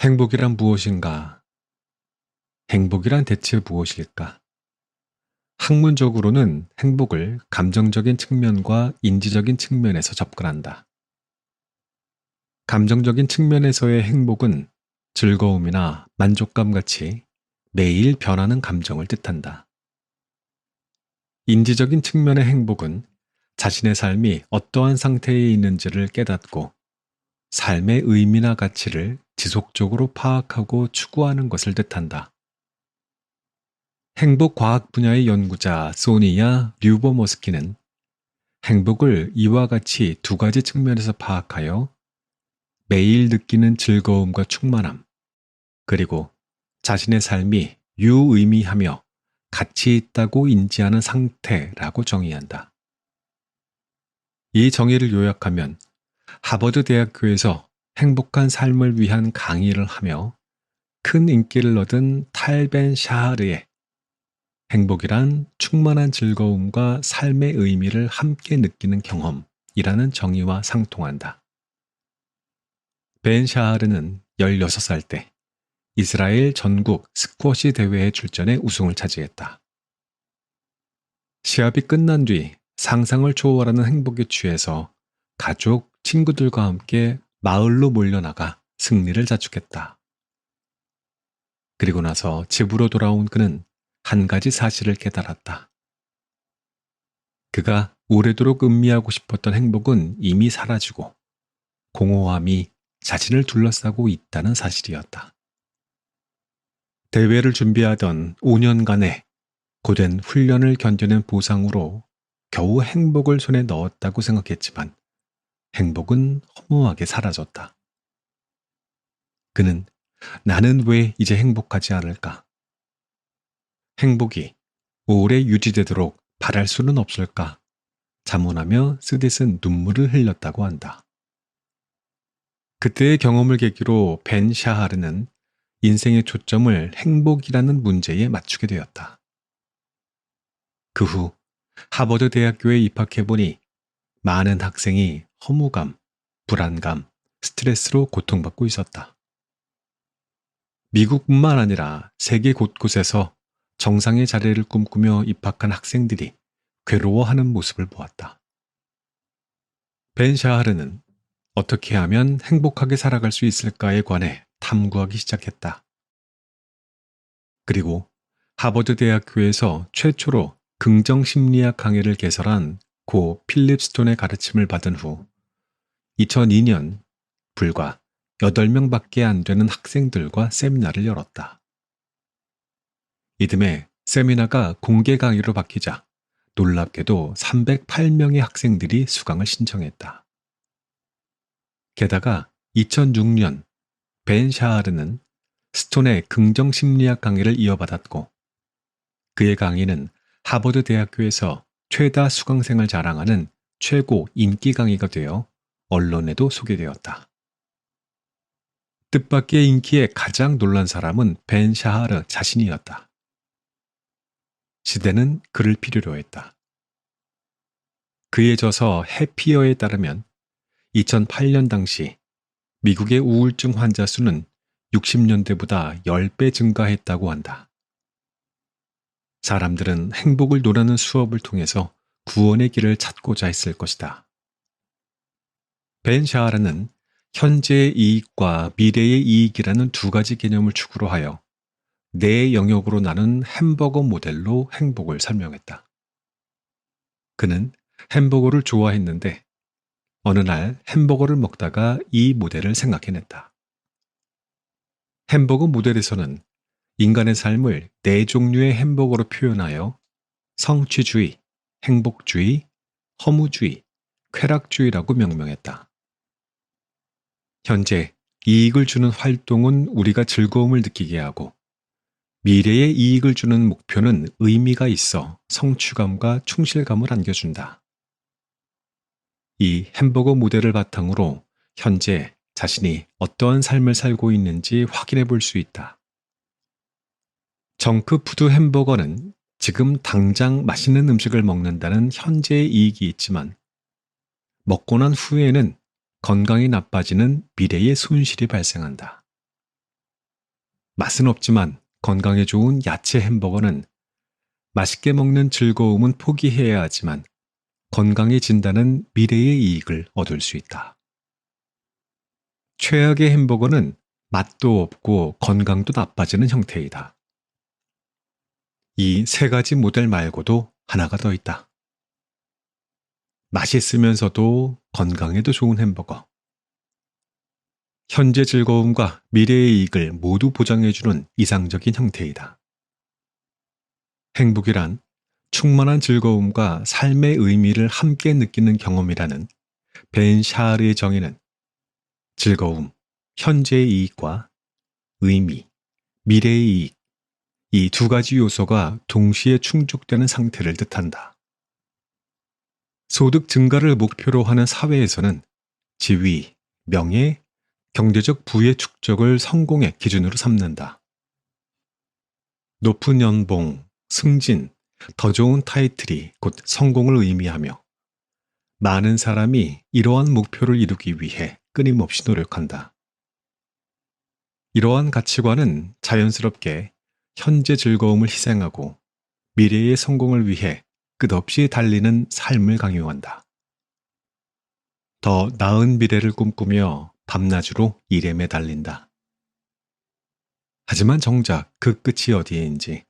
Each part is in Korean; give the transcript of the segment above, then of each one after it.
행복이란 무엇인가? 행복이란 대체 무엇일까? 학문적으로는 행복을 감정적인 측면과 인지적인 측면에서 접근한다. 감정적인 측면에서의 행복은 즐거움이나 만족감 같이 매일 변하는 감정을 뜻한다. 인지적인 측면의 행복은 자신의 삶이 어떠한 상태에 있는지를 깨닫고 삶의 의미나 가치를 지속적으로 파악하고 추구하는 것을 뜻한다. 행복 과학 분야의 연구자 소니아 류버머스키는 행복을 이와 같이 두 가지 측면에서 파악하여 매일 느끼는 즐거움과 충만함, 그리고 자신의 삶이 유의미하며 가치 있다고 인지하는 상태라고 정의한다. 이 정의를 요약하면 하버드 대학교에서 행복한 삶을 위한 강의를 하며 큰 인기를 얻은 탈 벤 샤하르의 행복이란 충만한 즐거움과 삶의 의미를 함께 느끼는 경험이라는 정의와 상통한다. 벤 샤하르는 16살 때 이스라엘 전국 스쿼시 대회에 출전해 우승을 차지했다. 시합이 끝난 뒤 상상을 초월하는 행복에 취해서 가족, 친구들과 함께 마을로 몰려나가 승리를 자축했다. 그리고 나서 집으로 돌아온 그는 한 가지 사실을 깨달았다. 그가 오래도록 음미하고 싶었던 행복은 이미 사라지고 공허함이 자신을 둘러싸고 있다는 사실이었다. 대회를 준비하던 5년간의 고된 훈련을 견뎌낸 보상으로 겨우 행복을 손에 넣었다고 생각했지만 행복은 허무하게 사라졌다. 그는 나는 왜 이제 행복하지 않을까? 행복이 오래 유지되도록 바랄 수는 없을까? 자문하며 쓰디슨 눈물을 흘렸다고 한다. 그때의 경험을 계기로 벤 샤하르는 인생의 초점을 행복이라는 문제에 맞추게 되었다. 그 후 하버드 대학교에 입학해보니 많은 학생이 허무감, 불안감, 스트레스로 고통받고 있었다. 미국뿐만 아니라 세계 곳곳에서 정상의 자리를 꿈꾸며 입학한 학생들이 괴로워하는 모습을 보았다. 벤 샤하르는 어떻게 하면 행복하게 살아갈 수 있을까에 관해 탐구하기 시작했다. 그리고 하버드 대학교에서 최초로 긍정심리학 강의를 개설한 고 필립 스톤의 가르침을 받은 후 2002년 불과 8명밖에 안 되는 학생들과 세미나를 열었다. 이듬해 세미나가 공개 강의로 바뀌자 놀랍게도 308명의 학생들이 수강을 신청했다. 게다가 2006년 벤 샤하르는 스톤의 긍정심리학 강의를 이어받았고 그의 강의는 하버드 대학교에서 최다 수강생을 자랑하는 최고 인기 강의가 되어 언론에도 소개되었다. 뜻밖의 인기에 가장 놀란 사람은 벤 샤하르 자신이었다. 시대는 그를 필요로 했다. 그의 저서 해피어에 따르면 2008년 당시 미국의 우울증 환자 수는 60년대보다 10배 증가했다고 한다. 사람들은 행복을 노라는 수업을 통해서 구원의 길을 찾고자 했을 것이다. 벤 샤하르는 현재의 이익과 미래의 이익이라는 두 가지 개념을 축으로 하여 네 영역으로 나눈 햄버거 모델로 행복을 설명했다. 그는 햄버거를 좋아했는데 어느 날 햄버거를 먹다가 이 모델을 생각해냈다. 햄버거 모델에서는 인간의 삶을 네 종류의 햄버거로 표현하여 성취주의, 행복주의, 허무주의, 쾌락주의라고 명명했다. 현재 이익을 주는 활동은 우리가 즐거움을 느끼게 하고 미래에 이익을 주는 목표는 의미가 있어 성취감과 충실감을 안겨준다. 이 햄버거 모델을 바탕으로 현재 자신이 어떠한 삶을 살고 있는지 확인해 볼 수 있다. 정크푸드 햄버거는 지금 당장 맛있는 음식을 먹는다는 현재의 이익이 있지만 먹고 난 후에는 건강이 나빠지는 미래의 손실이 발생한다. 맛은 없지만 건강에 좋은 야채 햄버거는 맛있게 먹는 즐거움은 포기해야 하지만 건강해진다는 미래의 이익을 얻을 수 있다. 최악의 햄버거는 맛도 없고 건강도 나빠지는 형태이다. 이 세 가지 모델 말고도 하나가 더 있다. 맛있으면서도 건강에도 좋은 햄버거. 현재 즐거움과 미래의 이익을 모두 보장해주는 이상적인 형태이다. 행복이란 충만한 즐거움과 삶의 의미를 함께 느끼는 경험이라는 벤 샤르의 정의는 즐거움, 현재의 이익과 의미, 미래의 이익, 이 두 가지 요소가 동시에 충족되는 상태를 뜻한다. 소득 증가를 목표로 하는 사회에서는 지위, 명예, 경제적 부의 축적을 성공의 기준으로 삼는다. 높은 연봉, 승진, 더 좋은 타이틀이 곧 성공을 의미하며 많은 사람이 이러한 목표를 이루기 위해 끊임없이 노력한다. 이러한 가치관은 자연스럽게 현재 즐거움을 희생하고 미래의 성공을 위해 끝없이 달리는 삶을 강요한다. 더 나은 미래를 꿈꾸며 밤낮으로 일에 매달린다. 하지만 정작 그 끝이 어디에인지,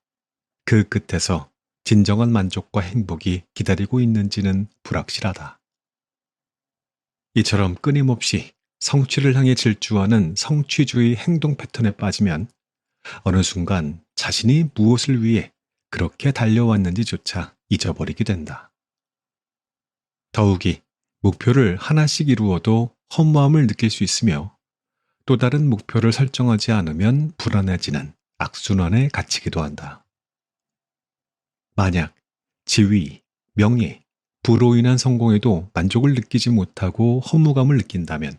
그 끝에서 진정한 만족과 행복이 기다리고 있는지는 불확실하다. 이처럼 끊임없이 성취를 향해 질주하는 성취주의 행동 패턴에 빠지면 어느 순간 자신이 무엇을 위해 그렇게 달려왔는지조차 잊어버리게 된다. 더욱이 목표를 하나씩 이루어도 허무함을 느낄 수 있으며 또 다른 목표를 설정하지 않으면 불안해지는 악순환에 갇히기도 한다. 만약 지위, 명예, 부로 인한 성공에도 만족을 느끼지 못하고 허무감을 느낀다면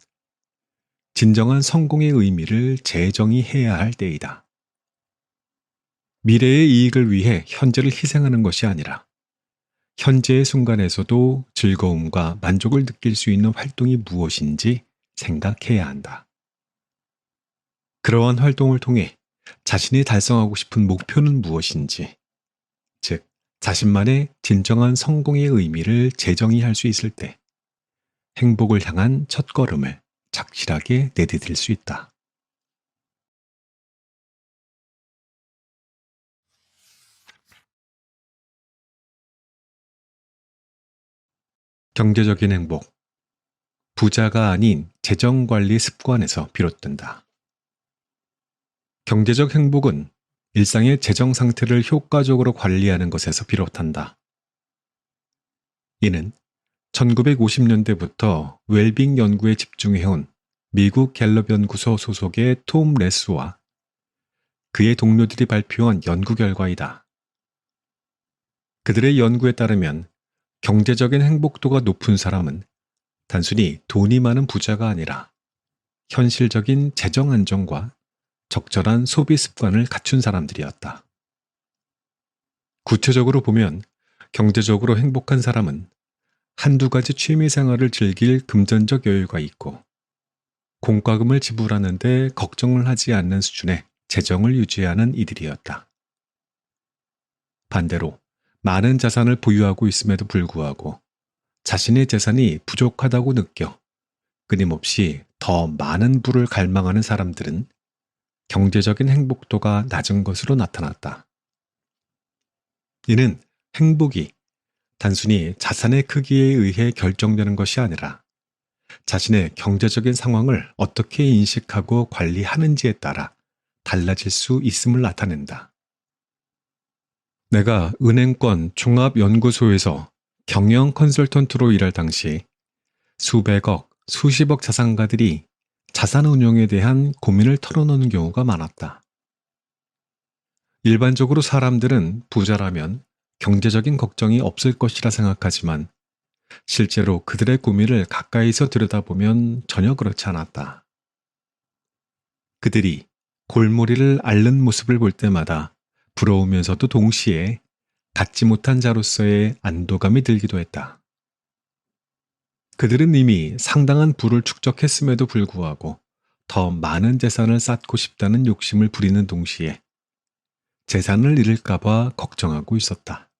진정한 성공의 의미를 재정의해야 할 때이다. 미래의 이익을 위해 현재를 희생하는 것이 아니라 현재의 순간에서도 즐거움과 만족을 느낄 수 있는 활동이 무엇인지 생각해야 한다. 그러한 활동을 통해 자신이 달성하고 싶은 목표는 무엇인지, 즉, 자신만의 진정한 성공의 의미를 재정의할 수 있을 때 행복을 향한 첫걸음을 착실하게 내디딜 수 있다. 경제적인 행복. 부자가 아닌 재정관리 습관에서 비롯된다. 경제적 행복은 일상의 재정 상태를 효과적으로 관리하는 것에서 비롯한다. 이는 1950년대부터 웰빙 연구에 집중해온 미국 갤럽 연구소 소속의 톰 레스와 그의 동료들이 발표한 연구 결과이다. 그들의 연구에 따르면 경제적인 행복도가 높은 사람은 단순히 돈이 많은 부자가 아니라 현실적인 재정 안정과 적절한 소비 습관을 갖춘 사람들이었다. 구체적으로 보면 경제적으로 행복한 사람은 한두 가지 취미 생활을 즐길 금전적 여유가 있고 공과금을 지불하는데 걱정을 하지 않는 수준의 재정을 유지하는 이들이었다. 반대로 많은 자산을 보유하고 있음에도 불구하고 자신의 재산이 부족하다고 느껴 끊임없이 더 많은 부를 갈망하는 사람들은 경제적인 행복도가 낮은 것으로 나타났다. 이는 행복이 단순히 자산의 크기에 의해 결정되는 것이 아니라 자신의 경제적인 상황을 어떻게 인식하고 관리하는지에 따라 달라질 수 있음을 나타낸다. 내가 은행권 종합연구소에서 경영 컨설턴트로 일할 당시 수백억, 수십억 자산가들이 자산 운용에 대한 고민을 털어놓는 경우가 많았다. 일반적으로 사람들은 부자라면 경제적인 걱정이 없을 것이라 생각하지만 실제로 그들의 고민을 가까이서 들여다보면 전혀 그렇지 않았다. 그들이 골머리를 앓는 모습을 볼 때마다 부러우면서도 동시에 갖지 못한 자로서의 안도감이 들기도 했다. 그들은 이미 상당한 부를 축적했음에도 불구하고 더 많은 재산을 쌓고 싶다는 욕심을 부리는 동시에 재산을 잃을까봐 걱정하고 있었다.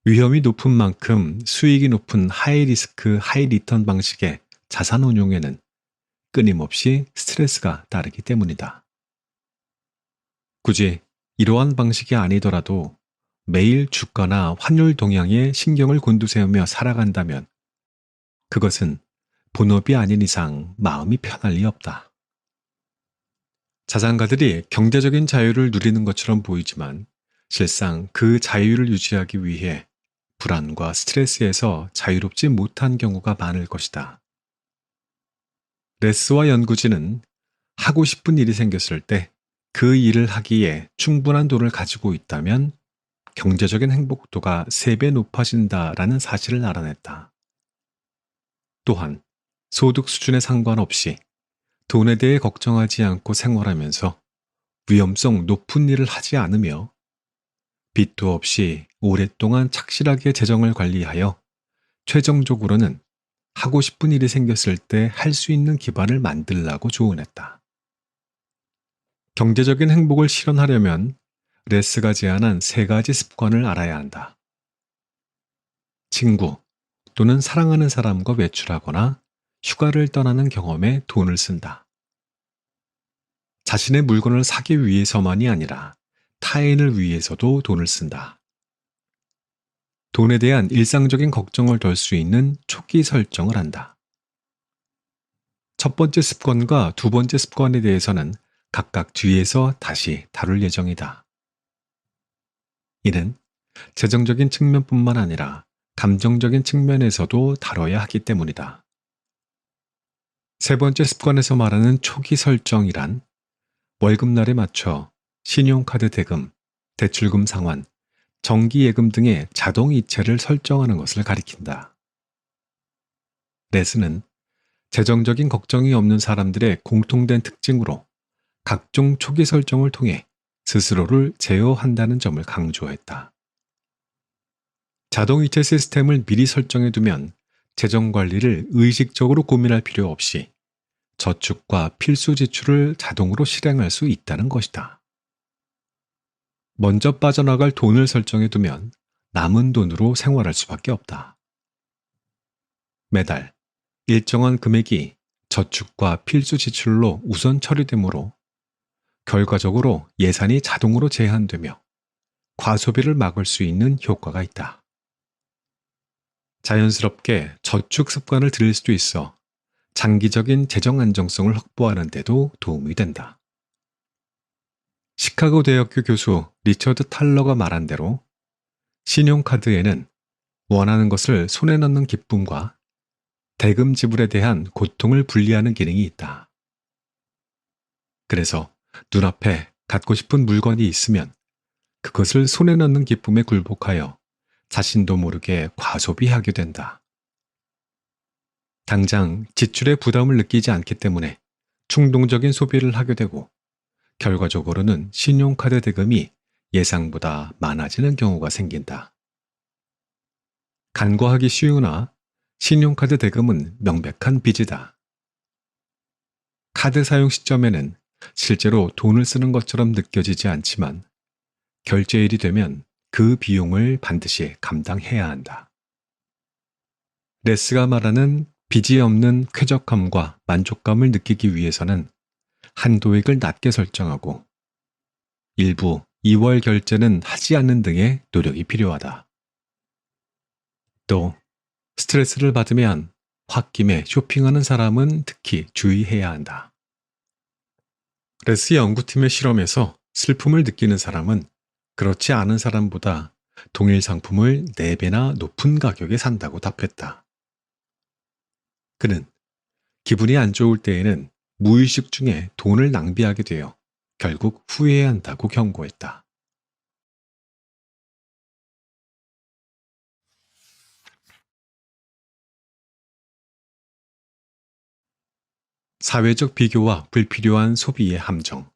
위험이 높은 만큼 수익이 높은 하이리스크 하이리턴 방식의 자산 운용에는 끊임없이 스트레스가 따르기 때문이다. 굳이 이러한 방식이 아니더라도 매일 주가나 환율 동향에 신경을 곤두세우며 살아간다면 그것은 본업이 아닌 이상 마음이 편할 리 없다. 자산가들이 경제적인 자유를 누리는 것처럼 보이지만 실상 그 자유를 유지하기 위해 불안과 스트레스에서 자유롭지 못한 경우가 많을 것이다. 레스와 연구진은 하고 싶은 일이 생겼을 때 그 일을 하기에 충분한 돈을 가지고 있다면 경제적인 행복도가 3배 높아진다라는 사실을 알아냈다. 또한 소득 수준에 상관없이 돈에 대해 걱정하지 않고 생활하면서 위험성 높은 일을 하지 않으며 빚도 없이 오랫동안 착실하게 재정을 관리하여 최종적으로는 하고 싶은 일이 생겼을 때 할 수 있는 기반을 만들라고 조언했다. 경제적인 행복을 실현하려면 레스가 제안한 3가지 습관을 알아야 한다. 친구 또는 사랑하는 사람과 외출하거나 휴가를 떠나는 경험에 돈을 쓴다. 자신의 물건을 사기 위해서만이 아니라 타인을 위해서도 돈을 쓴다. 돈에 대한 일상적인 걱정을 덜 수 있는 초기 설정을 한다. 첫 번째 습관과 두 번째 습관에 대해서는 각각 뒤에서 다시 다룰 예정이다. 이는 재정적인 측면뿐만 아니라 감정적인 측면에서도 다뤄야 하기 때문이다. 세 번째 습관에서 말하는 초기 설정이란 월급날에 맞춰 신용카드 대금, 대출금 상환, 정기예금 등의 자동 이체를 설정하는 것을 가리킨다. 레스는 재정적인 걱정이 없는 사람들의 공통된 특징으로 각종 초기 설정을 통해 스스로를 제어한다는 점을 강조했다. 자동이체 시스템을 미리 설정해두면 재정 관리를 의식적으로 고민할 필요 없이 저축과 필수 지출을 자동으로 실행할 수 있다는 것이다. 먼저 빠져나갈 돈을 설정해두면 남은 돈으로 생활할 수밖에 없다. 매달 일정한 금액이 저축과 필수 지출로 우선 처리되므로 결과적으로 예산이 자동으로 제한되며 과소비를 막을 수 있는 효과가 있다. 자연스럽게 저축 습관을 들일 수도 있어 장기적인 재정 안정성을 확보하는 데도 도움이 된다. 시카고 대학교 교수 리처드 탈러가 말한 대로 신용카드에는 원하는 것을 손에 넣는 기쁨과 대금 지불에 대한 고통을 분리하는 기능이 있다. 그래서 눈앞에 갖고 싶은 물건이 있으면 그것을 손에 넣는 기쁨에 굴복하여 자신도 모르게 과소비하게 된다. 당장 지출의 부담을 느끼지 않기 때문에 충동적인 소비를 하게 되고 결과적으로는 신용카드 대금이 예상보다 많아지는 경우가 생긴다. 간과하기 쉬우나 신용카드 대금은 명백한 빚이다. 카드 사용 시점에는 실제로 돈을 쓰는 것처럼 느껴지지 않지만 결제일이 되면 그 비용을 반드시 감당해야 한다. 레스가 말하는 빚이 없는 쾌적함과 만족감을 느끼기 위해서는 한도액을 낮게 설정하고 일부 2월 결제는 하지 않는 등의 노력이 필요하다. 또 스트레스를 받으면 홧김에 쇼핑하는 사람은 특히 주의해야 한다. 레스 연구팀의 실험에서 슬픔을 느끼는 사람은 그렇지 않은 사람보다 동일 상품을 4배나 높은 가격에 산다고 답했다. 그는 기분이 안 좋을 때에는 무의식 중에 돈을 낭비하게 되어 결국 후회해야 한다고 경고했다. 사회적 비교와 불필요한 소비의 함정.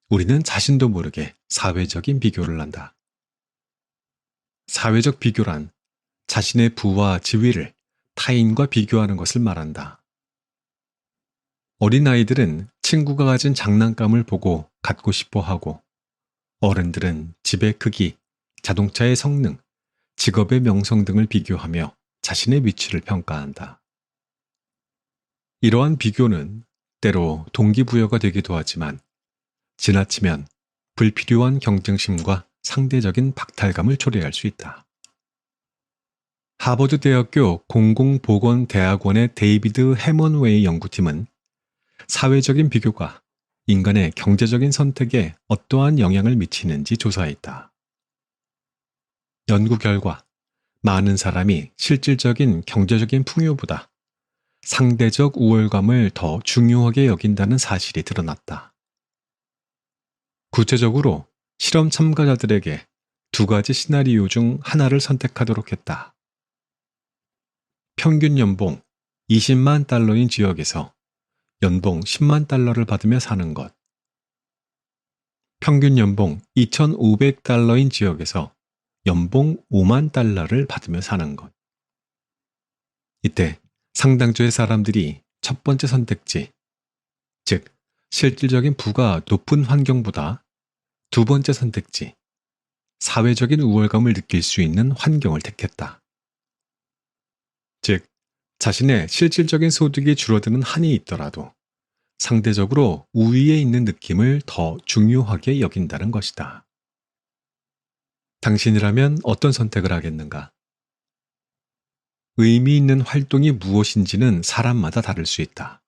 우리는 자신도 모르게 사회적인 비교를 한다. 사회적 비교란 자신의 부와 지위를 타인과 비교하는 것을 말한다. 어린아이들은 친구가 가진 장난감을 보고 갖고 싶어 하고, 어른들은 집의 크기, 자동차의 성능, 직업의 명성 등을 비교하며 자신의 위치를 평가한다. 이러한 비교는 때로 동기부여가 되기도 하지만 지나치면 불필요한 경쟁심과 상대적인 박탈감을 초래할 수 있다. 하버드 대학교 공공보건대학원의 데이비드 해먼웨이 연구팀은 사회적인 비교가 인간의 경제적인 선택에 어떠한 영향을 미치는지 조사했다. 연구 결과 많은 사람이 실질적인 경제적인 풍요보다 상대적 우월감을 더 중요하게 여긴다는 사실이 드러났다. 구체적으로 실험 참가자들에게 두 가지 시나리오 중 하나를 선택하도록 했다. 평균 연봉 20만 달러인 지역에서 연봉 10만 달러를 받으며 사는 것. 평균 연봉 2,500달러인 지역에서 연봉 5만 달러를 받으며 사는 것. 이때 상당수의 사람들이 첫 번째 선택지, 즉 실질적인 부가 높은 환경보다 두 번째 선택지, 사회적인 우월감을 느낄 수 있는 환경을 택했다. 즉, 자신의 실질적인 소득이 줄어드는 한이 있더라도 상대적으로 우위에 있는 느낌을 더 중요하게 여긴다는 것이다. 당신이라면 어떤 선택을 하겠는가? 의미 있는 활동이 무엇인지는 사람마다 다를 수 있다.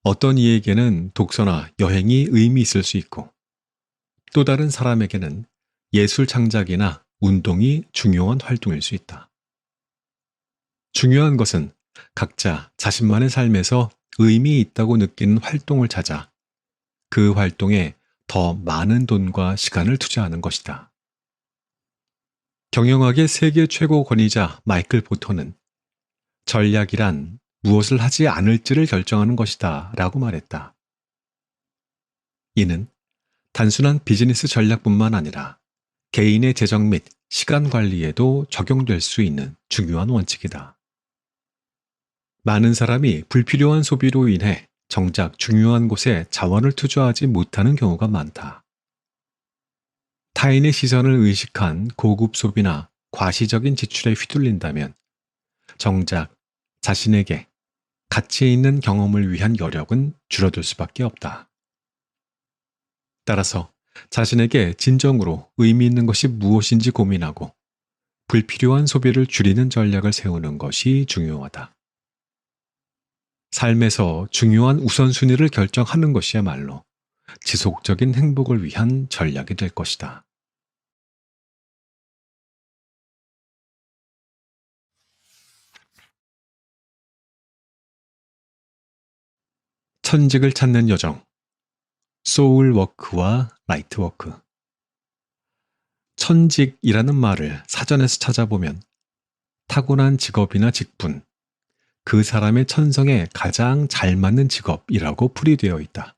어떤 이에게는 독서나 여행이 의미 있을 수 있고, 또 다른 사람에게는 예술 창작이나 운동이 중요한 활동일 수 있다. 중요한 것은 각자 자신만의 삶에서 의미 있다고 느끼는 활동을 찾아 그 활동에 더 많은 돈과 시간을 투자하는 것이다. 경영학의 세계 최고 권위자 마이클 포터는 전략이란 무엇을 하지 않을지를 결정하는 것이다 라고 말했다. 이는 단순한 비즈니스 전략뿐만 아니라 개인의 재정 및 시간 관리에도 적용될 수 있는 중요한 원칙이다. 많은 사람이 불필요한 소비로 인해 정작 중요한 곳에 자원을 투자하지 못하는 경우가 많다. 타인의 시선을 의식한 고급 소비나 과시적인 지출에 휘둘린다면 정작 자신에게 가치 있는 경험을 위한 여력은 줄어들 수밖에 없다. 따라서 자신에게 진정으로 의미 있는 것이 무엇인지 고민하고 불필요한 소비를 줄이는 전략을 세우는 것이 중요하다. 삶에서 중요한 우선순위를 결정하는 것이야말로 지속적인 행복을 위한 전략이 될 것이다. 천직을 찾는 여정, 소울워크와 라이트워크. 천직이라는 말을 사전에서 찾아보면 타고난 직업이나 직분, 그 사람의 천성에 가장 잘 맞는 직업이라고 풀이되어 있다.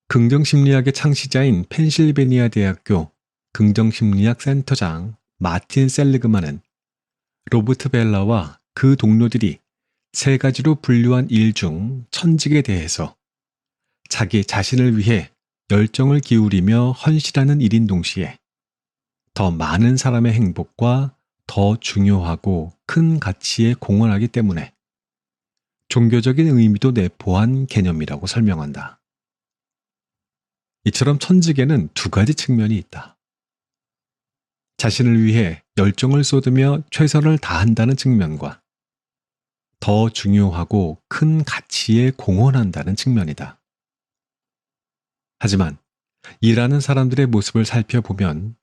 긍정심리학의 창시자인 펜실베니아 대학교 긍정심리학 센터장 마틴 셀리그만은 로버트 벨라와 그 동료들이 세 가지로 분류한 일 중 천직에 대해서 자기 자신을 위해 열정을 기울이며 헌신하는 일인 동시에 더 많은 사람의 행복과 더 중요하고 큰 가치에 공헌하기 때문에 종교적인 의미도 내포한 개념이라고 설명한다. 이처럼 천직에는 두 가지 측면이 있다. 자신을 위해 열정을 쏟으며 최선을 다한다는 측면과 더 중요하고 큰 가치에 공헌한다는 측면이다. 하지만 일하는 사람들의 모습을 살펴보면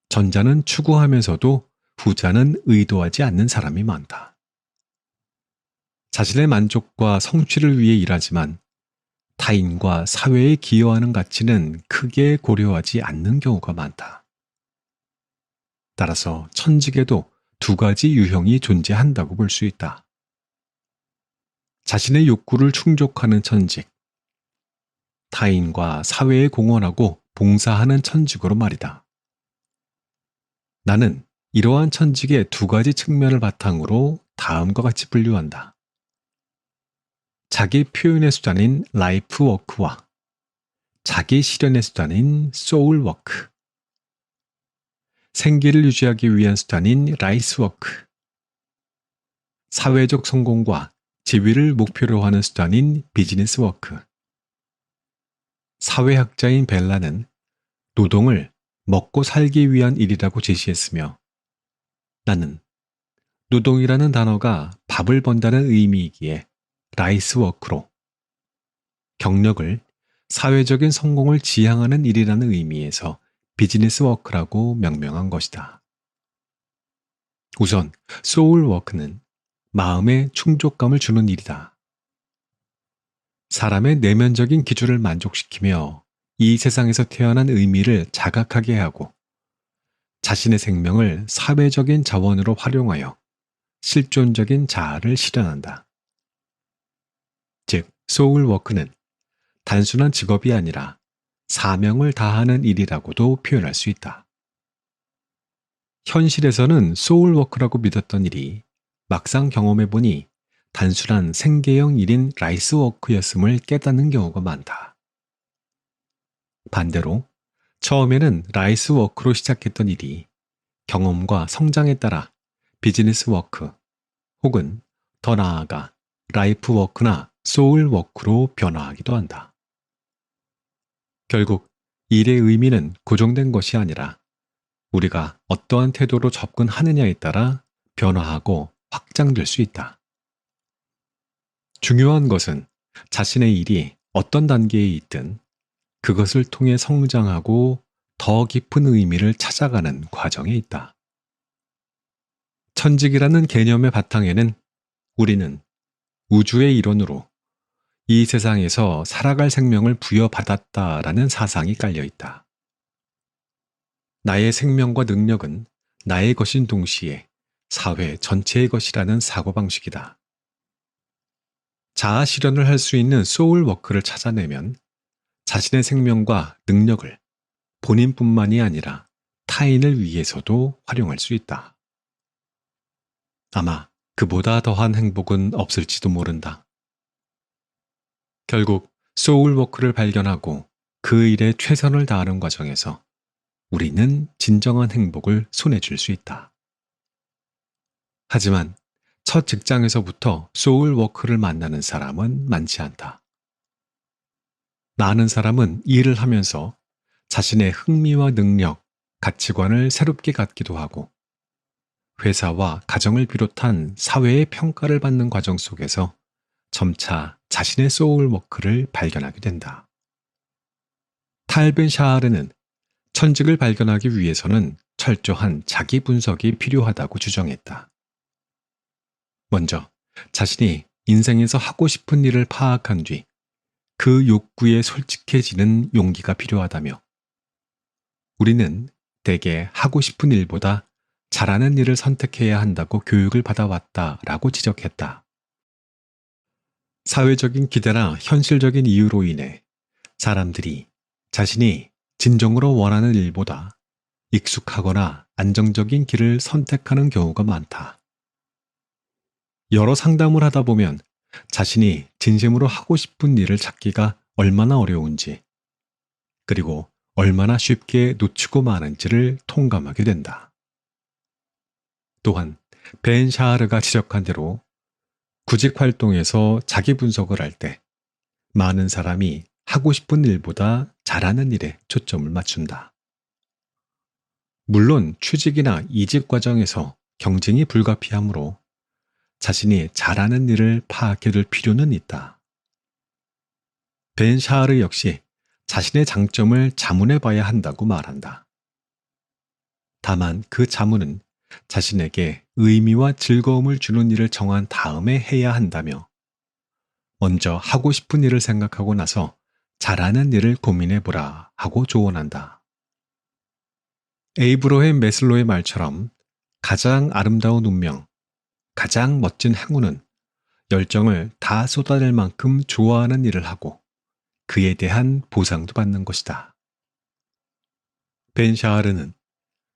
전자는 추구하면서도 후자는 의도하지 않는 사람이 많다. 자신의 만족과 성취를 위해 일하지만 타인과 사회에 기여하는 가치는 크게 고려하지 않는 경우가 많다. 따라서 천직에도 두 가지 유형이 존재한다고 볼 수 있다. 자신의 욕구를 충족하는 천직, 타인과 사회에 공헌하고 봉사하는 천직으로 말이다. 나는 이러한 천직의 두 가지 측면을 바탕으로 다음과 같이 분류한다. 자기 표현의 수단인 라이프 워크와 자기 실현의 수단인 소울 워크, 생계를 유지하기 위한 수단인 라이스 워크, 사회적 성공과 지위를 목표로 하는 수단인 비즈니스 워크. 사회학자인 벨라는 노동을 먹고 살기 위한 일이라고 제시했으며, 나는 노동이라는 단어가 밥을 번다는 의미이기에 라이스 워크로 경력을 사회적인 성공을 지향하는 일이라는 의미에서 비즈니스 워크라고 명명한 것이다. 우선 소울 워크는 마음에 충족감을 주는 일이다. 사람의 내면적인 기준을 만족시키며 이 세상에서 태어난 의미를 자각하게 하고 자신의 생명을 사회적인 자원으로 활용하여 실존적인 자아를 실현한다. 즉, 소울 워크는 단순한 직업이 아니라 사명을 다하는 일이라고도 표현할 수 있다. 현실에서는 소울 워크라고 믿었던 일이 막상 경험해보니 단순한 생계형 일인 라이스 워크였음을 깨닫는 경우가 많다. 반대로 처음에는 라이스 워크로 시작했던 일이 경험과 성장에 따라 비즈니스 워크 혹은 더 나아가 라이프 워크나 소울 워크로 변화하기도 한다. 결국 일의 의미는 고정된 것이 아니라 우리가 어떠한 태도로 접근하느냐에 따라 변화하고 확장될 수 있다. 중요한 것은 자신의 일이 어떤 단계에 있든 그것을 통해 성장하고 더 깊은 의미를 찾아가는 과정에 있다. 천직이라는 개념의 바탕에는 우리는 우주의 일원으로 이 세상에서 살아갈 생명을 부여받았다라는 사상이 깔려 있다. 나의 생명과 능력은 나의 것인 동시에 사회 전체의 것이라는 사고방식이다. 자아 실현을 할 수 있는 소울 워크를 찾아내면 자신의 생명과 능력을 본인뿐만이 아니라 타인을 위해서도 활용할 수 있다. 아마 그보다 더한 행복은 없을지도 모른다. 결국 소울 워크를 발견하고 그 일에 최선을 다하는 과정에서 우리는 진정한 행복을 손에 쥘 수 있다. 하지만 첫 직장에서부터 소울 워크를 만나는 사람은 많지 않다. 많은 사람은 일을 하면서 자신의 흥미와 능력, 가치관을 새롭게 갖기도 하고 회사와 가정을 비롯한 사회의 평가를 받는 과정 속에서 점차 자신의 소울 워크를 발견하게 된다. 탈 벤 샤하르는 천직을 발견하기 위해서는 철저한 자기 분석이 필요하다고 주장했다. 먼저 자신이 인생에서 하고 싶은 일을 파악한 뒤 그 욕구에 솔직해지는 용기가 필요하다며 우리는 대개 하고 싶은 일보다 잘하는 일을 선택해야 한다고 교육을 받아왔다라고 지적했다. 사회적인 기대나 현실적인 이유로 인해 사람들이 자신이 진정으로 원하는 일보다 익숙하거나 안정적인 길을 선택하는 경우가 많다. 여러 상담을 하다 보면 자신이 진심으로 하고 싶은 일을 찾기가 얼마나 어려운지, 그리고 얼마나 쉽게 놓치고 마는지를 통감하게 된다. 또한 벤 샤하르가 지적한 대로 구직 활동에서 자기 분석을 할 때 많은 사람이 하고 싶은 일보다 잘하는 일에 초점을 맞춘다. 물론 취직이나 이직 과정에서 경쟁이 불가피하므로 자신이 잘하는 일을 파악해둘 필요는 있다. 벤 샤하르 역시 자신의 장점을 자문해 봐야 한다고 말한다. 다만 그 자문은 자신에게 의미와 즐거움을 주는 일을 정한 다음에 해야 한다며 먼저 하고 싶은 일을 생각하고 나서 잘하는 일을 고민해 보라 하고 조언한다. 에이브러햄 매슬로의 말처럼 가장 아름다운 운명, 가장 멋진 행운은 열정을 다 쏟아낼 만큼 좋아하는 일을 하고 그에 대한 보상도 받는 것이다. 벤 샤하르는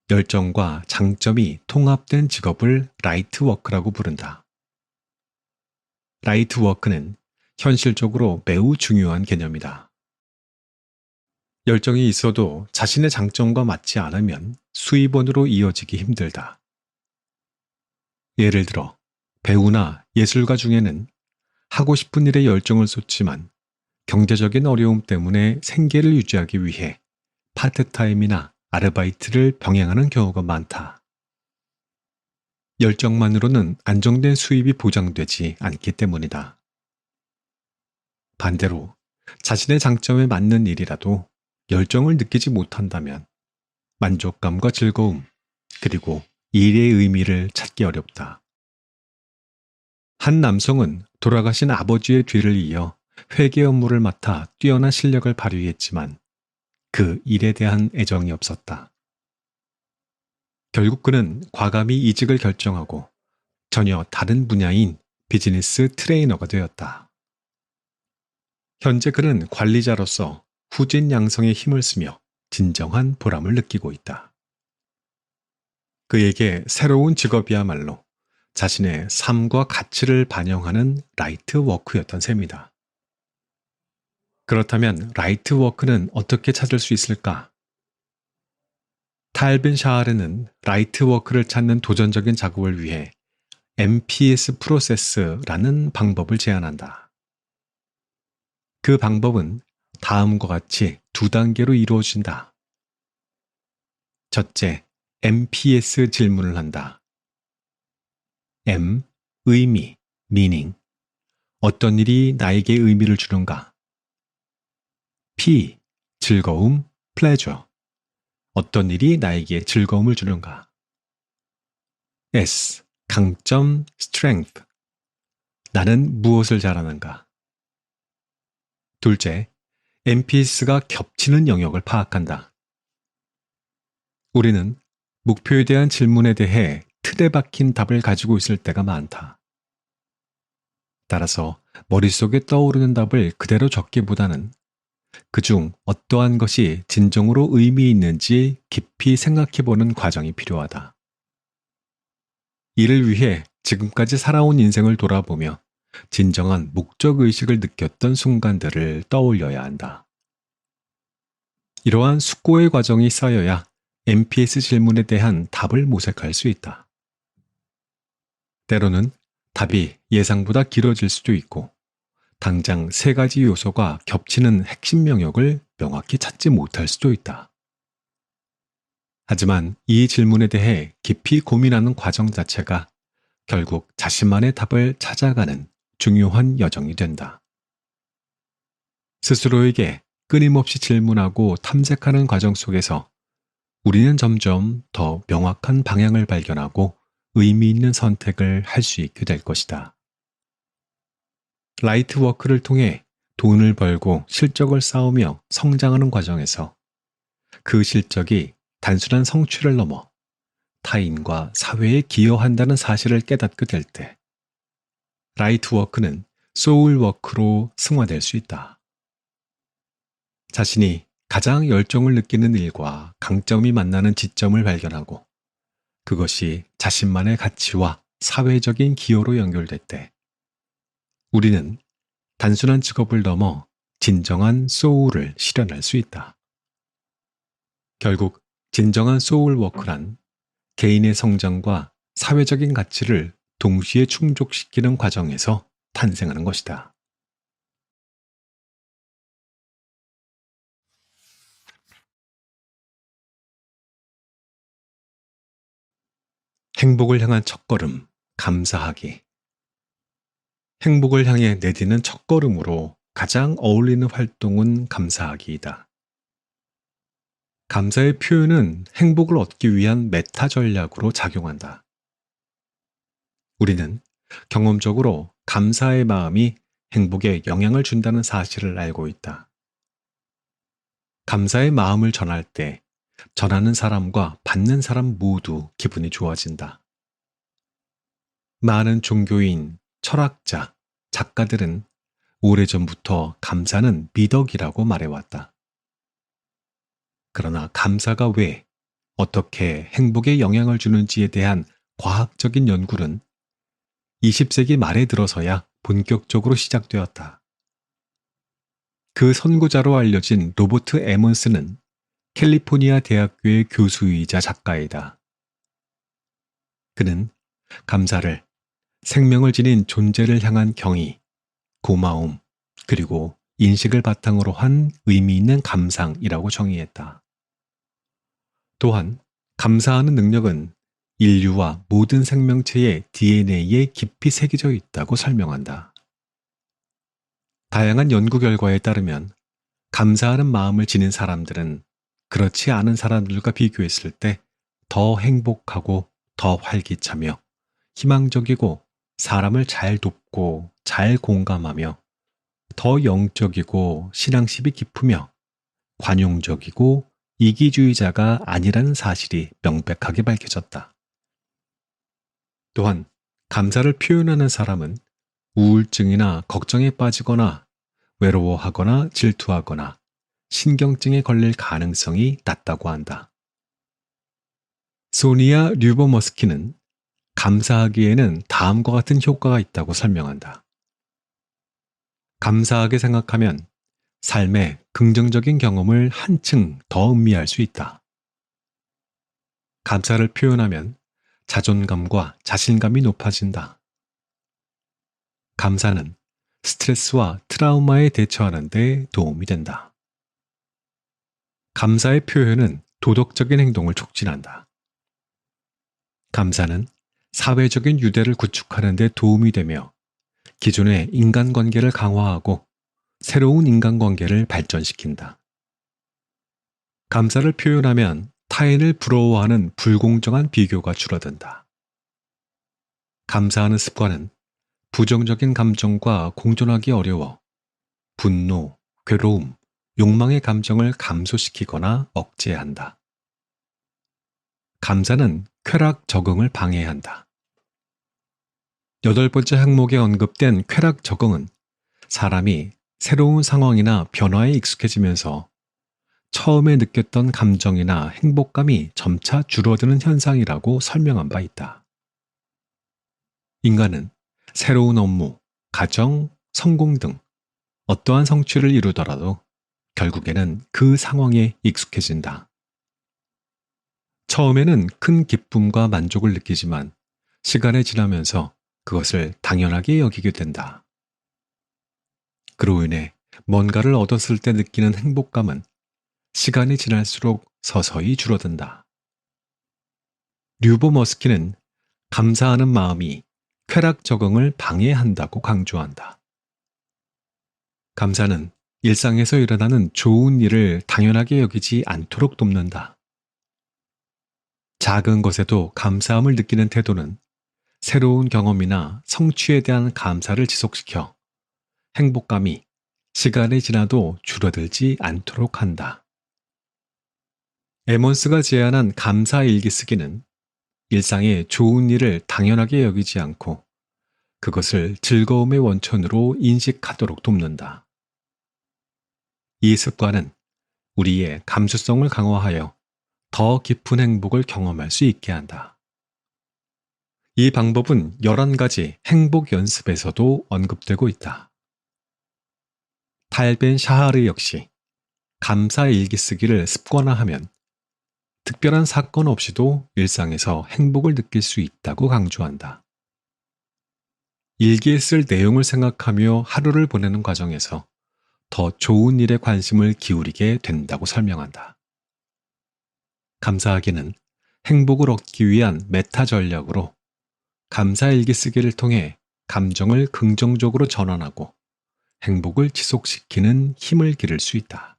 열정과 장점이 통합된 직업을 라이트 워크라고 부른다. 라이트 워크는 현실적으로 매우 중요한 개념이다. 열정이 있어도 자신의 장점과 맞지 않으면 수입원으로 이어지기 힘들다. 예를 들어 배우나 예술가 중에는 하고 싶은 일에 열정을 쏟지만 경제적인 어려움 때문에 생계를 유지하기 위해 파트타임이나 아르바이트를 병행하는 경우가 많다. 열정만으로는 안정된 수입이 보장되지 않기 때문이다. 반대로 자신의 장점에 맞는 일이라도 열정을 느끼지 못한다면 만족감과 즐거움, 그리고 일의 의미를 찾기 어렵다. 한 남성은 돌아가신 아버지의 뒤를 이어 회계 업무를 맡아 뛰어난 실력을 발휘했지만 그 일에 대한 애정이 없었다. 결국 그는 과감히 이직을 결정하고 전혀 다른 분야인 비즈니스 트레이너가 되었다. 현재 그는 관리자로서 후진 양성에 힘을 쓰며 진정한 보람을 느끼고 있다. 그에게 새로운 직업이야말로 자신의 삶과 가치를 반영하는 라이트 워크였던 셈이다. 그렇다면 라이트 워크는 어떻게 찾을 수 있을까? 탈 벤 샤하르는 라이트 워크를 찾는 도전적인 작업을 위해 MPS 프로세스라는 방법을 제안한다. 그 방법은 다음과 같이 두 단계로 이루어진다. 첫째, MPS 질문을 한다. M, 의미, meaning. 어떤 일이 나에게 의미를 주는가? P, 즐거움, pleasure. 어떤 일이 나에게 즐거움을 주는가? S, 강점, strength. 나는 무엇을 잘하는가? 둘째, MPS가 겹치는 영역을 파악한다. 우리는 목표에 대한 질문에 대해 틀에 박힌 답을 가지고 있을 때가 많다. 따라서 머릿속에 떠오르는 답을 그대로 적기보다는 그중 어떠한 것이 진정으로 의미 있는지 깊이 생각해보는 과정이 필요하다. 이를 위해 지금까지 살아온 인생을 돌아보며 진정한 목적의식을 느꼈던 순간들을 떠올려야 한다. 이러한 숙고의 과정이 쌓여야 MPS 질문에 대한 답을 모색할 수 있다. 때로는 답이 예상보다 길어질 수도 있고 당장 세 가지 요소가 겹치는 핵심 영역을 명확히 찾지 못할 수도 있다. 하지만 이 질문에 대해 깊이 고민하는 과정 자체가 결국 자신만의 답을 찾아가는 중요한 여정이 된다. 스스로에게 끊임없이 질문하고 탐색하는 과정 속에서 우리는 점점 더 명확한 방향을 발견하고 의미 있는 선택을 할 수 있게 될 것이다. 라이트 워크를 통해 돈을 벌고 실적을 쌓으며 성장하는 과정에서 그 실적이 단순한 성취를 넘어 타인과 사회에 기여한다는 사실을 깨닫게 될 때 라이트 워크는 소울 워크로 승화될 수 있다. 자신이 가장 열정을 느끼는 일과 강점이 만나는 지점을 발견하고 그것이 자신만의 가치와 사회적인 기여로 연결될 때 우리는 단순한 직업을 넘어 진정한 소울을 실현할 수 있다. 결국 진정한 소울 워크란 개인의 성장과 사회적인 가치를 동시에 충족시키는 과정에서 탄생하는 것이다. 행복을 향한 첫걸음, 감사하기. 행복을 향해 내디는 첫걸음으로 가장 어울리는 활동은 감사하기이다. 감사의 표현은 행복을 얻기 위한 메타 전략으로 작용한다. 우리는 경험적으로 감사의 마음이 행복에 영향을 준다는 사실을 알고 있다. 감사의 마음을 전할 때 전하는 사람과 받는 사람 모두 기분이 좋아진다. 많은 종교인, 철학자, 작가들은 오래전부터 감사는 미덕이라고 말해왔다. 그러나 감사가 왜, 어떻게 행복에 영향을 주는지에 대한 과학적인 연구는 20세기 말에 들어서야 본격적으로 시작되었다. 그 선구자로 알려진 로버트 에먼스는 캘리포니아 대학교의 교수이자 작가이다. 그는 감사를 생명을 지닌 존재를 향한 경의, 고마움, 그리고 인식을 바탕으로 한 의미 있는 감상이라고 정의했다. 또한 감사하는 능력은 인류와 모든 생명체의 DNA에 깊이 새겨져 있다고 설명한다. 다양한 연구 결과에 따르면 감사하는 마음을 지닌 사람들은 그렇지 않은 사람들과 비교했을 때 더 행복하고 더 활기차며 희망적이고 사람을 잘 돕고 잘 공감하며 더 영적이고 신앙심이 깊으며 관용적이고 이기주의자가 아니라는 사실이 명백하게 밝혀졌다. 또한 감사를 표현하는 사람은 우울증이나 걱정에 빠지거나 외로워하거나 질투하거나 신경증에 걸릴 가능성이 낮다고 한다. 소니아 류버머스키는 감사하기에는 다음과 같은 효과가 있다고 설명한다. 감사하게 생각하면 삶의 긍정적인 경험을 한층 더 음미할 수 있다. 감사를 표현하면 자존감과 자신감이 높아진다. 감사는 스트레스와 트라우마에 대처하는 데 도움이 된다. 감사의 표현은 도덕적인 행동을 촉진한다. 감사는 사회적인 유대를 구축하는 데 도움이 되며 기존의 인간관계를 강화하고 새로운 인간관계를 발전시킨다. 감사를 표현하면 타인을 부러워하는 불공정한 비교가 줄어든다. 감사하는 습관은 부정적인 감정과 공존하기 어려워 분노, 괴로움, 욕망의 감정을 감소시키거나 억제한다. 감사는 쾌락 적응을 방해한다. 8번째 항목에 언급된 쾌락 적응은 사람이 새로운 상황이나 변화에 익숙해지면서 처음에 느꼈던 감정이나 행복감이 점차 줄어드는 현상이라고 설명한 바 있다. 인간은 새로운 업무, 가정, 성공 등 어떠한 성취를 이루더라도 결국에는 그 상황에 익숙해진다. 처음에는 큰 기쁨과 만족을 느끼지만 시간이 지나면서 그것을 당연하게 여기게 된다. 그로 인해 뭔가를 얻었을 때 느끼는 행복감은 시간이 지날수록 서서히 줄어든다. 류버머스키는 감사하는 마음이 쾌락 적응을 방해한다고 강조한다. 감사는 일상에서 일어나는 좋은 일을 당연하게 여기지 않도록 돕는다. 작은 것에도 감사함을 느끼는 태도는 새로운 경험이나 성취에 대한 감사를 지속시켜 행복감이 시간이 지나도 줄어들지 않도록 한다. 에먼스가 제안한 감사 일기 쓰기는 일상의 좋은 일을 당연하게 여기지 않고 그것을 즐거움의 원천으로 인식하도록 돕는다. 이 습관은 우리의 감수성을 강화하여 더 깊은 행복을 경험할 수 있게 한다. 이 방법은 11가지 행복 연습에서도 언급되고 있다. 탈벤 샤하르 역시 감사 일기 쓰기를 습관화하면 특별한 사건 없이도 일상에서 행복을 느낄 수 있다고 강조한다. 일기에 쓸 내용을 생각하며 하루를 보내는 과정에서 더 좋은 일에 관심을 기울이게 된다고 설명한다. 감사하기는 행복을 얻기 위한 메타 전략으로 감사 일기 쓰기를 통해 감정을 긍정적으로 전환하고 행복을 지속시키는 힘을 기를 수 있다.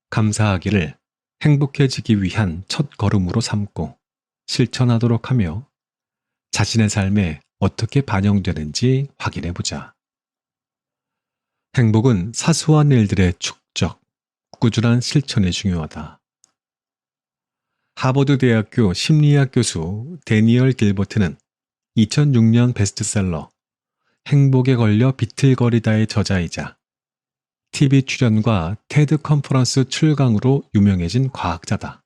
감사하기를 행복해지기 위한 첫 걸음으로 삼고 실천하도록 하며 자신의 삶에 어떻게 반영되는지 확인해 보자. 행복은 사소한 일들의 축적, 꾸준한 실천이 중요하다. 하버드 대학교 심리학 교수 데니얼 길버트는 2006년 베스트셀러 행복에 걸려 비틀거리다의 저자이자 TV 출연과 테드 컨퍼런스 출강으로 유명해진 과학자다.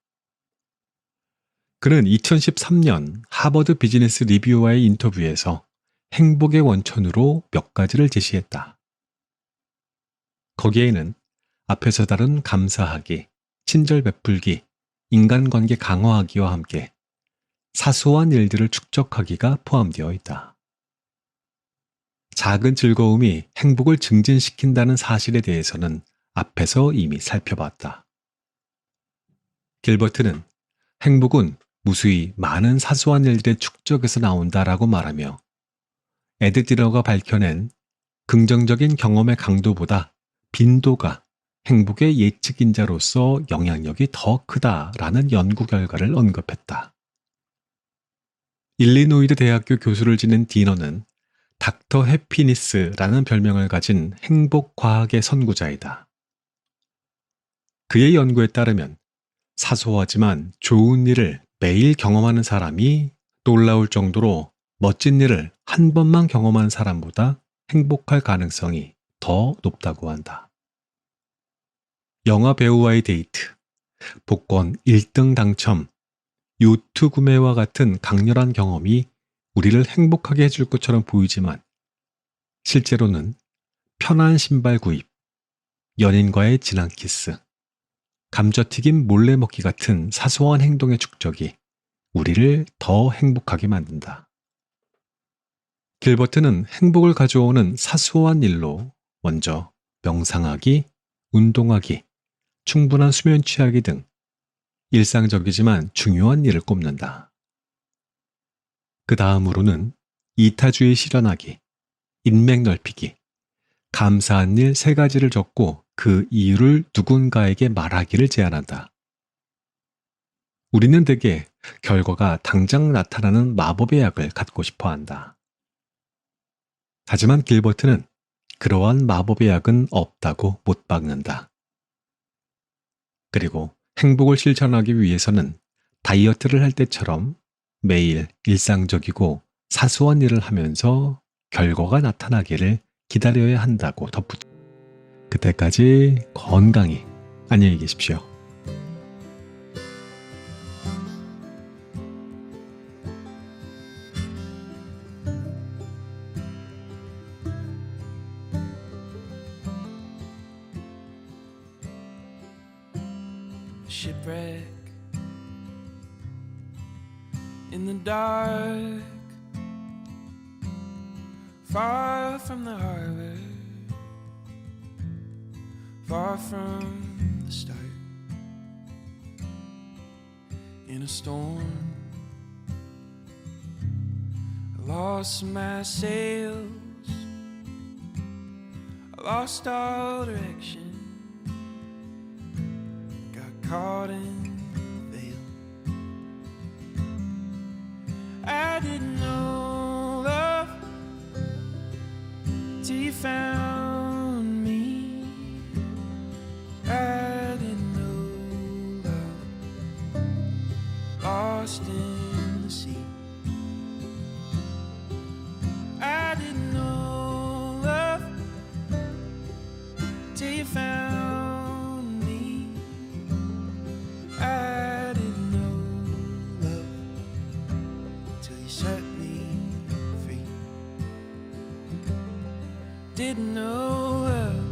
그는 2013년 하버드 비즈니스 리뷰와의 인터뷰에서 행복의 원천으로 몇 가지를 제시했다. 거기에는 앞에서 다룬 감사하기, 친절 베풀기, 인간관계 강화하기와 함께 사소한 일들을 축적하기가 포함되어 있다. 작은 즐거움이 행복을 증진시킨다는 사실에 대해서는 앞에서 이미 살펴봤다. 길버트는 행복은 무수히 많은 사소한 일들의 축적에서 나온다라고 말하며 에드디러가 밝혀낸 긍정적인 경험의 강도보다 빈도가 행복의 예측인자로서 영향력이 더 크다라는 연구 결과를 언급했다. 일리노이드 대학교 교수를 지낸 디너는 닥터 해피니스라는 별명을 가진 행복 과학의 선구자이다. 그의 연구에 따르면 사소하지만 좋은 일을 매일 경험하는 사람이 놀라울 정도로 멋진 일을 한 번만 경험한 사람보다 행복할 가능성이 더 높다고 한다. 영화 배우와의 데이트, 복권 1등 당첨, 요트 구매와 같은 강렬한 경험이 우리를 행복하게 해줄 것처럼 보이지만 실제로는 편한 신발 구입, 연인과의 진한 키스, 감자튀김 몰래 먹기 같은 사소한 행동의 축적이 우리를 더 행복하게 만든다. 길버트는 행복을 가져오는 사소한 일로 먼저 명상하기, 운동하기, 충분한 수면 취하기 등 일상적이지만 중요한 일을 꼽는다. 그 다음으로는 이타주의 실현하기, 인맥 넓히기, 감사한 일 3가지를 적고 그 이유를 누군가에게 말하기를 제안한다. 우리는 대개 결과가 당장 나타나는 마법의 약을 갖고 싶어 한다. 하지만 길버트는 그러한 마법의 약은 없다고 못 박는다. 그리고 행복을 실천하기 위해서는 다이어트를 할 때처럼 매일 일상적이고 사소한 일을 하면서 결과가 나타나기를 기다려야 한다고 덧붙여. 그때까지 건강히 안녕히 계십시오. Shipwreck in the dark, far from the harbor, far from the start. In a storm, I lost my sails, I lost all direction. Caught in the veil. I didn't know love till you found me. I didn't know love, lost in the sea. I didn't know love till you found. I didn't know love till you set me free. Didn't know love.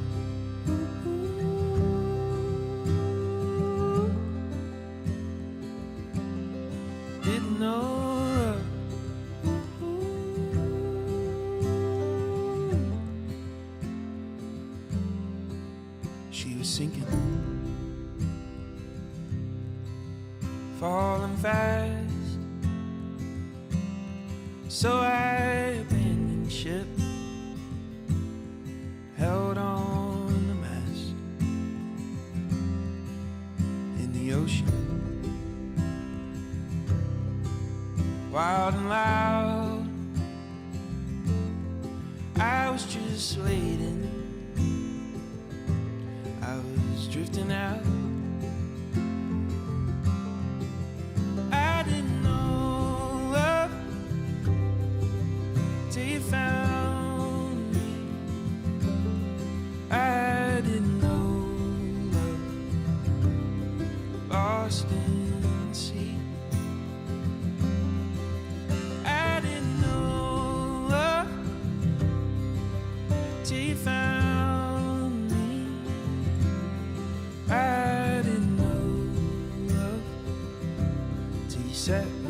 Didn't know love. She was sinking, falling fast, so I abandoned ship, held on the mast in the ocean, wild and loud. I was just waiting, I was drifting out. I didn't know love till you found me. I didn't know love, lost in the sea. I didn't know love till you found me. set